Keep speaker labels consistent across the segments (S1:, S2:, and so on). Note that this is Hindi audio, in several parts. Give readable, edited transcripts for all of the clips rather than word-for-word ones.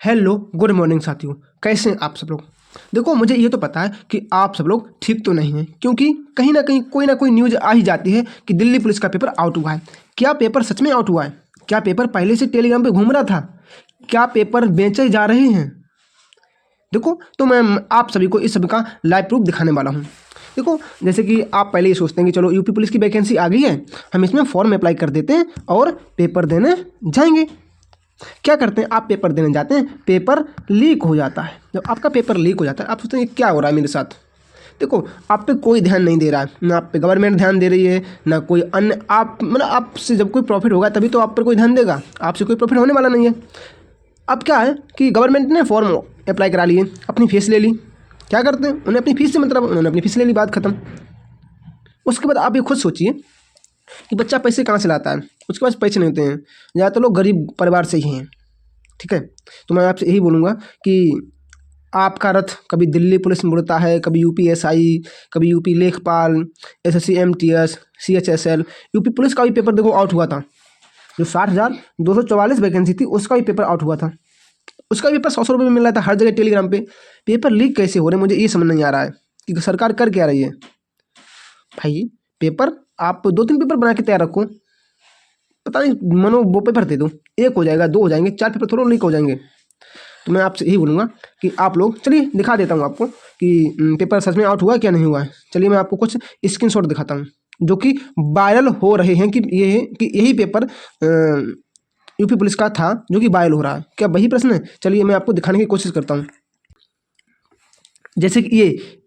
S1: हेलो गुड मॉर्निंग साथियों, कैसे हैं आप सब लोग। देखो, मुझे ये तो पता है कि आप सब लोग ठीक तो नहीं हैं, क्योंकि कहीं ना कोई न्यूज़ आ ही जाती है कि दिल्ली पुलिस का पेपर आउट हुआ है। क्या पेपर सच में आउट हुआ है? क्या पेपर पहले से टेलीग्राम पे घूम रहा था? क्या पेपर बेचे जा रहे हैं? देखो, तो मैं आप सभी को इस सब का लाइव प्रूफ दिखाने वाला हूँ। देखो, जैसे कि आप पहले ये सोचते हैं कि चलो यूपी पुलिस की वैकेंसी आ गई है, हम इसमें फॉर्म अप्लाई कर देते हैं और पेपर देने जाएंगे। क्या करते हैं, आप पेपर देने जाते हैं, पेपर लीक हो जाता है। जब आपका पेपर लीक हो जाता है, आप सोचते हैं क्या हो रहा है मेरे साथ। देखो, आप पे कोई ध्यान नहीं दे रहा है, ना आप पे गवर्नमेंट ध्यान दे रही है, ना कोई अन्य। आप मतलब आपसे जब कोई प्रॉफिट होगा तभी तो आप पर कोई ध्यान देगा, आपसे कोई प्रॉफिट होने वाला नहीं है। अब क्या है कि गवर्नमेंट ने फॉर्म अप्लाई करा लिए, अपनी फीस ले ली। क्या करते हैं, उन्हें अपनी फीस से मतलब, उन्होंने अपनी फीस ले ली, बात खत्म। उसके बाद आप ये खुद सोचिए कि बच्चा पैसे कहाँ से लाता है, उसके पास पैसे नहीं होते हैं। ज़्यादातर लोग गरीब परिवार से ही हैं, ठीक है। तो मैं आपसे यही बोलूँगा कि आपका रथ कभी दिल्ली पुलिस में उड़ता है, कभी यूपीएसआई, कभी यूपी लेखपाल, SSC MTS, CHSL. UP police का भी पेपर देखो आउट हुआ था, जो 60,244 वैकेंसी थी, उसका भी पेपर आउट हुआ था। उसका भी पेपर 100 रुपये में मिल रहा था हर जगह टेलीग्राम पे। पेपर लीक कैसे हो रहे हैं, मुझे ये समझ नहीं आ रहा है कि सरकार कर क्या रही है। भाई, पेपर आप 2-3 पेपर बना के तैयार रखो। पता नहीं, मनो वो पेपर दे दो, एक हो जाएगा, 2 हो जाएंगे, 4 पेपर थोड़ा लीक हो जाएंगे। तो मैं आपसे यही बोलूँगा कि आप लोग चलिए दिखा देता हूँ आपको कि पेपर सच में आउट हुआ है क्या नहीं हुआ है। चलिए मैं आपको कुछ स्क्रीनशॉट दिखाता हूँ जो कि वायरल हो रहे हैं, कि यही पेपर यूपी पुलिस का था जो कि वायरल हो रहा है। क्या वही प्रश्न है? चलिए मैं आपको दिखाने की कोशिश करता हूँ। जैसे कि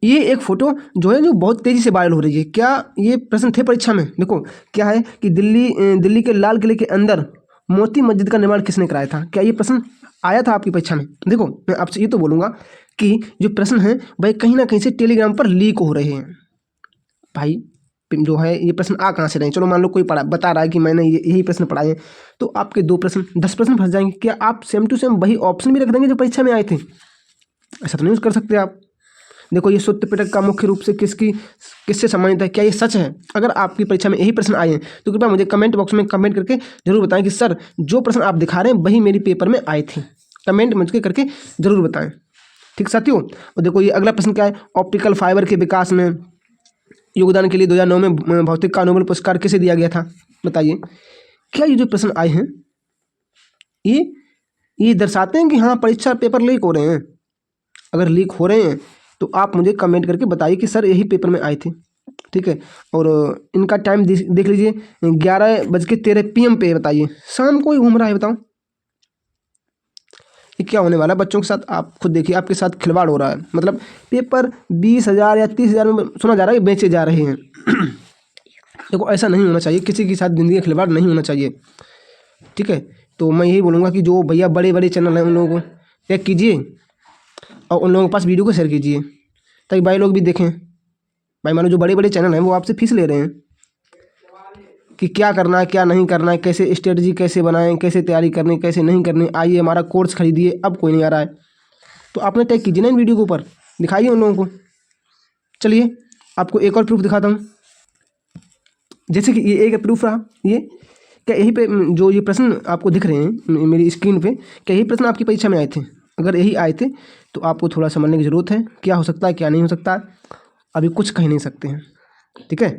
S1: ये एक फोटो जो है, जो बहुत तेजी से वायरल हो रही है। क्या ये प्रश्न थे परीक्षा में? देखो, क्या है कि दिल्ली के लाल किले के अंदर मोती मस्जिद का निर्माण किसने कराया था? क्या ये प्रश्न आया था आपकी परीक्षा में? देखो, मैं आपसे ये तो बोलूँगा कि जो प्रश्न है वह कहीं ना कहीं से टेलीग्राम पर लीक हो रहे हैं। भाई, जो है ये प्रश्न आ कहाँ से रहे हैं? चलो मान लो कोई पढ़ा बता रहा है कि मैंने यही प्रश्न पढ़ाए हैं, तो आपके 2 प्रश्न 10 प्रश्न फंस जाएंगे। क्या आप सेम टू सेम वही ऑप्शन भी रख देंगे जो परीक्षा में आए थे? ऐसा तो नहीं कर सकते आप। देखो, ये सूत्र पिटक का मुख्य रूप से किससे संबंधित है? क्या ये सच है? अगर आपकी परीक्षा में यही प्रश्न आए हैं तो कृपया मुझे कमेंट बॉक्स में कमेंट करके जरूर बताएं कि सर, जो प्रश्न आप दिखा रहे हैं वही मेरी पेपर में आए थे। कमेंट मुझे करके जरूर बताएं, ठीक साथियों। और देखो, ये अगला प्रश्न क्या है, ऑप्टिकल फाइबर के विकास में योगदान के लिए 2009 में भौतिक का नोबेल पुरस्कार किसे दिया गया था? बताइए। क्या ये जो प्रश्न आए हैं ये ये दर्शाते हैं कि हाँ, परीक्षा पेपर लीक हो रहे हैं? अगर लीक हो रहे हैं तो आप मुझे कमेंट करके बताइए कि सर यही पेपर में आए थे, ठीक है। और इनका टाइम देख लीजिए, 11:13 PM पे। बताइए, शाम को ही घूम रहा है, बताओ ये क्या होने वाला है बच्चों के साथ। आप खुद देखिए, आपके साथ खिलवाड़ हो रहा है। मतलब पेपर 20,000 या 30,000 में सुना जा रहा है कि बेचे जा रहे हैं। देखो, ऐसा नहीं होना चाहिए, किसी के साथ ज़िंदगी का खिलवाड़ नहीं होना चाहिए, ठीक है। तो मैं यही बोलूँगा कि जो भैया बड़े बड़े चैनल हैं उन लोगों को चेक कीजिए और उन लोगों के पास वीडियो को शेयर कीजिए, ताकि भाई लोग भी देखें। भाई, मानो जो बड़े बड़े चैनल हैं वो आपसे फीस ले रहे हैं कि क्या करना है, क्या नहीं करना है, कैसे स्ट्रेटजी कैसे बनाएं, कैसे तैयारी करनी, कैसे नहीं करनी। आइए हमारा कोर्स खरीदिए। अब कोई नहीं आ रहा है तो आपने टैग कीजिए ना इन वीडियो के ऊपर, दिखाइए उन लोगों को। चलिए आपको एक और प्रूफ दिखाता हूँ। जैसे कि ये एक प्रूफ रहा, ये क्या यही पे जो ये प्रश्न आपको दिख रहे हैं मेरी स्क्रीन पे, क्या यही प्रश्न आपकी परीक्षा में आए थे? अगर यही आए थे तो आपको थोड़ा समझने की ज़रूरत है, क्या हो सकता है क्या नहीं हो सकता है। अभी कुछ कह नहीं सकते हैं, ठीक है।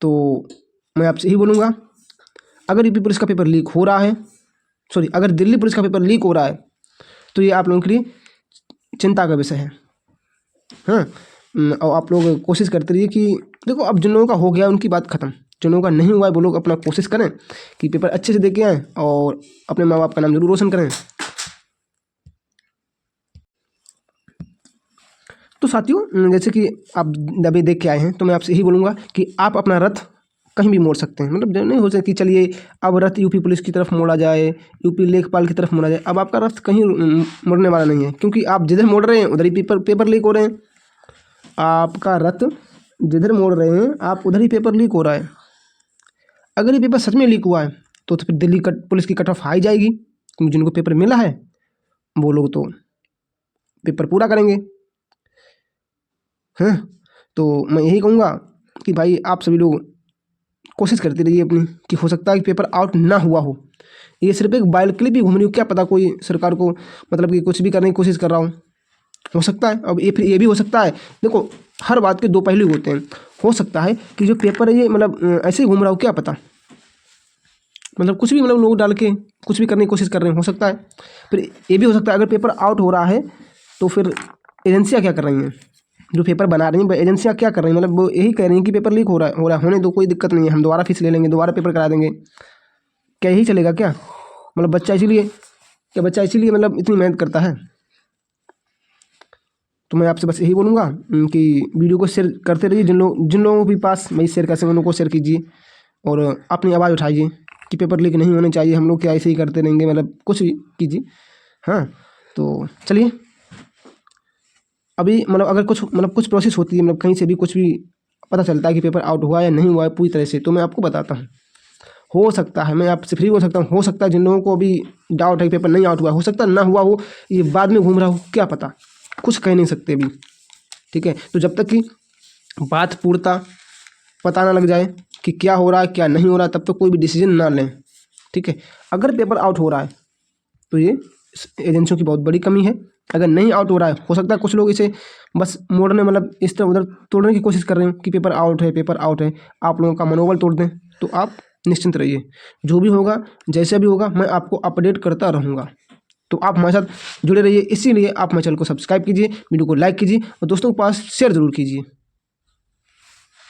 S1: तो मैं आपसे यही बोलूँगा, अगर यूपी पुलिस का पेपर लीक हो रहा है, सॉरी, अगर दिल्ली पुलिस का पेपर लीक हो रहा है तो ये आप लोगों के लिए चिंता का विषय है। हाँ, और आप लोग कोशिश करते रहिए कि देखो, अब जिन लोगों का हो गया उनकी बात खत्म, जिन लोगों का नहीं हुआ है वो लोग अपना कोशिश करें कि पेपर अच्छे से दे के आएँ और अपने माँ बाप का नाम जरूर रोशन करें। तो साथियों, जैसे कि आप अभी देख के आए हैं, तो मैं आपसे यही बोलूँगा कि आप अपना रथ कहीं भी मोड़ सकते हैं। मतलब जो नहीं हो सकता कि चलिए अब रथ यूपी पुलिस की तरफ मोड़ा जाए, यूपी लेखपाल की तरफ मोड़ा जाए। अब आपका रथ कहीं मुड़ने वाला नहीं है, क्योंकि आप जिधर मोड़ रहे हैं उधर ही पेपर लीक हो रहे हैं। आपका रथ जिधर मोड़ रहे हैं आप उधर ही पेपर लीक हो रहा है। अगर ये पेपर सच में लीक हुआ है तो फिर दिल्ली पुलिस की कट ऑफ हाई जाएगी, क्योंकि जिनको पेपर मिला है वो लोग तो पेपर पूरा करेंगे, हैं। तो मैं यही कहूँगा कि भाई आप सभी लोग कोशिश करती रहिए अपनी कि हो सकता है कि पेपर आउट ना हुआ हो। ये सिर्फ एक बाइल क्लिप ही घूम रही हो, क्या पता कोई सरकार को मतलब कि कुछ भी करने की कोशिश कर रहा हो सकता है। अब फिर ये भी हो सकता है, देखो हर बात के दो पहलू होते हैं। हो सकता है कि जो पेपर है ये मतलब ऐसे ही घूम रहा हो, क्या पता, मतलब कुछ भी मतलब लोग डाल के कुछ भी करने की कोशिश कर रहे हैं, हो सकता है। फिर ये भी हो सकता है अगर पेपर आउट हो रहा है तो फिर एजेंसियाँ क्या कर रही हैं, जो पेपर बना रही हैं एजेंसियाँ क्या कर रही हैं, मतलब वो यही कह रही हैं कि पेपर लीक हो रहा है होने दो, कोई दिक्कत नहीं है, हम दोबारा फीस ले लेंगे, दोबारा पेपर करा देंगे। क्या यही चलेगा क्या? मतलब बच्चा इसीलिए मतलब इतनी मेहनत करता है। तो मैं आपसे बस यही बोलूँगा कि वीडियो को शेयर करते रहिए, जिन लोगों के पास मैं शेयर कर सकूँ उन लोगों को शेयर कीजिए और अपनी आवाज़ उठाइए कि पेपर लीक नहीं होने चाहिए, हम लोग क्या ऐसे ही करते रहेंगे, मतलब कुछ भी कीजिए। हाँ, तो चलिए अभी मतलब अगर कुछ प्रोसेस होती है, मतलब कहीं से भी कुछ भी पता चलता है कि पेपर आउट हुआ या नहीं हुआ है पूरी तरह से, तो मैं आपको बताता हूँ। हो सकता है मैं आपसे फ्री बोल सकता हूँ, हो सकता है जिन लोगों को अभी डाउट है पेपर नहीं आउट हुआ, हो सकता है ना हुआ हो, ये बाद में घूम रहा हो, क्या पता, कुछ कह नहीं सकते अभी। ठीक है, तो जब तक कि बात पूर्णतः पता ना लग जाए कि क्या हो रहा है क्या नहीं हो रहा है, तब तक कोई भी डिसीजन ना लें। ठीक है, अगर पेपर आउट हो रहा है तो ये एजेंसियों की बहुत बड़ी कमी है। अगर नहीं आउट हो रहा है, हो सकता है कुछ लोग इसे बस मोड़ने मतलब इस तरह उधर तोड़ने की कोशिश कर रहे हो कि पेपर आउट है, पेपर आउट है, आप लोगों का मनोबल तोड़ दें। तो आप निश्चिंत रहिए, जो भी होगा जैसे भी होगा मैं आपको अपडेट करता रहूँगा। तो आप हमारे साथ जुड़े रहिए, इसीलिए आप हमारे चैनल को सब्सक्राइब कीजिए, वीडियो को लाइक कीजिए और दोस्तों के पास शेयर ज़रूर कीजिए।